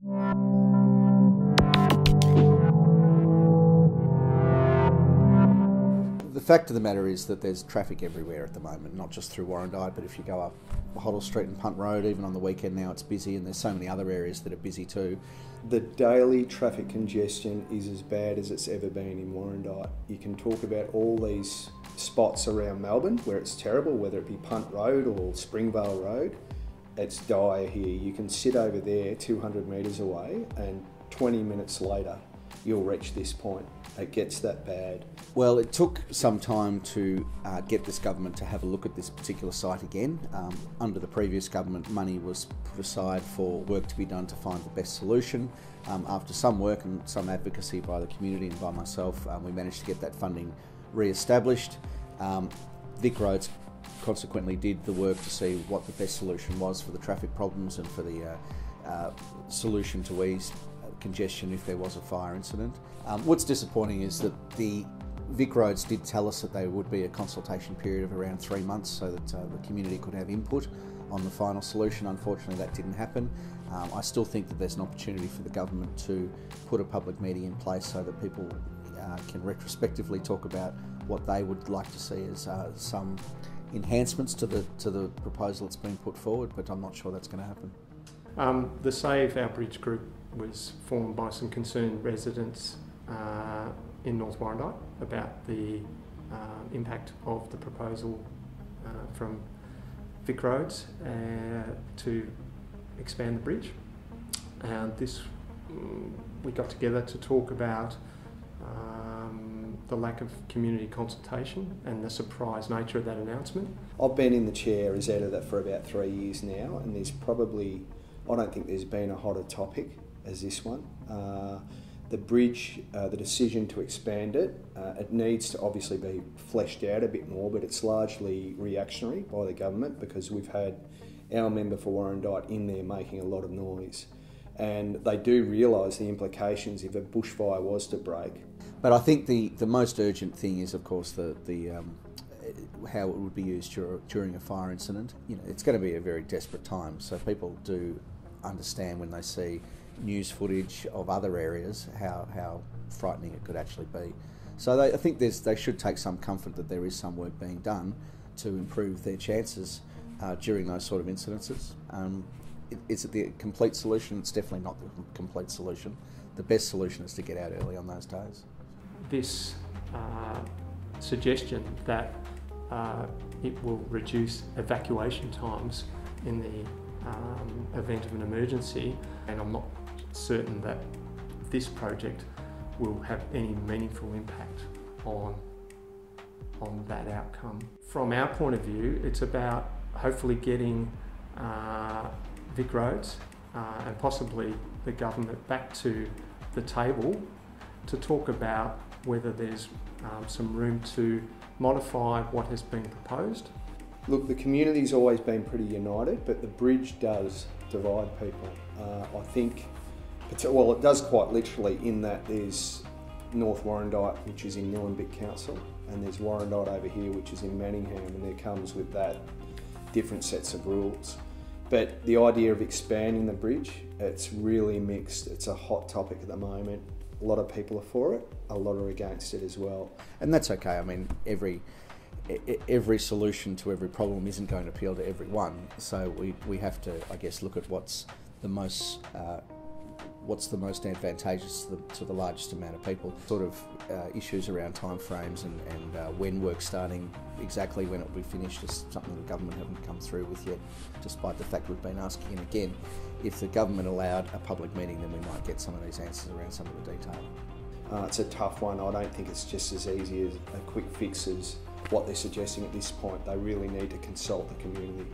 The fact of the matter is that there's traffic everywhere at the moment, not just through Warrandyte, but if you go up Hoddle Street and Punt Road, even on the weekend now it's busy, and there's so many other areas that are busy too. The daily traffic congestion is as bad as it's ever been in Warrandyte. You can talk about all these spots around Melbourne where it's terrible, whether it be Punt Road or Springvale Road. It's dire here. You can sit over there 200 metres away and 20 minutes later you'll reach this point. It gets that bad. Well, it took some time to get this government to have a look at this particular site again. Under the previous government, money was put aside for work to be done to find the best solution. After some work and some advocacy by the community and by myself, we managed to get that funding re-established. Vic Roads consequently did the work to see what the best solution was for the traffic problems and for the solution to ease congestion if there was a fire incident. What's disappointing is that the Vic Roads did tell us that there would be a consultation period of around 3 months so that the community could have input on the final solution. Unfortunately, that didn't happen. I still think that there's an opportunity for the government to put a public meeting in place so that people can retrospectively talk about what they would like to see as some enhancements to the proposal that's been put forward, but I'm not sure that's going to happen. The Save Our Bridge group was formed by some concerned residents in North Warrandyte about the impact of the proposal from Vic Roads to expand the bridge. We got together to talk about the lack of community consultation and the surprise nature of that announcement. I've been in the chair as editor for about 3 years now, and I don't think there's been a hotter topic as this one. The bridge, the decision to expand it, it needs to obviously be fleshed out a bit more, but it's largely reactionary by the government because we've had our member for Warrandyte in there making a lot of noise. And they do realise the implications if a bushfire was to break. But I think the most urgent thing is, of course, how it would be used during a fire incident. You know, it's going to be a very desperate time, so people do understand when they see news footage of other areas how frightening it could actually be. So I think they should take some comfort that there is some work being done to improve their chances during those sort of incidences. Is it the complete solution? It's definitely not the complete solution. The best solution is to get out early on those days. This suggestion that it will reduce evacuation times in the event of an emergency, and I'm not certain that this project will have any meaningful impact on that outcome. From our point of view, it's about hopefully getting Vic Roads and possibly the government back to the table to talk about whether there's some room to modify what has been proposed. Look, the community's always been pretty united, but the bridge does divide people. I think, well, it does quite literally in that there's North Warrandyte, which is in Nillumbik Council, and there's Warrandyte over here, which is in Manningham, and there comes with that different sets of rules. But the idea of expanding the bridge, it's really mixed. It's a hot topic at the moment. A lot of people are for it, a lot are against it as well. And that's okay. I mean, every solution to every problem isn't going to appeal to everyone. So we have to, I guess, look at what's the most advantageous to the largest amount of people. Sort of issues around timeframes and when work's starting, exactly when it will be finished is something the government haven't come through with yet, despite the fact we've been asking. And again, if the government allowed a public meeting, then we might get some of these answers around some of the detail. It's a tough one. I don't think it's just as easy as a quick fix as what they're suggesting at this point. They really need to consult the community.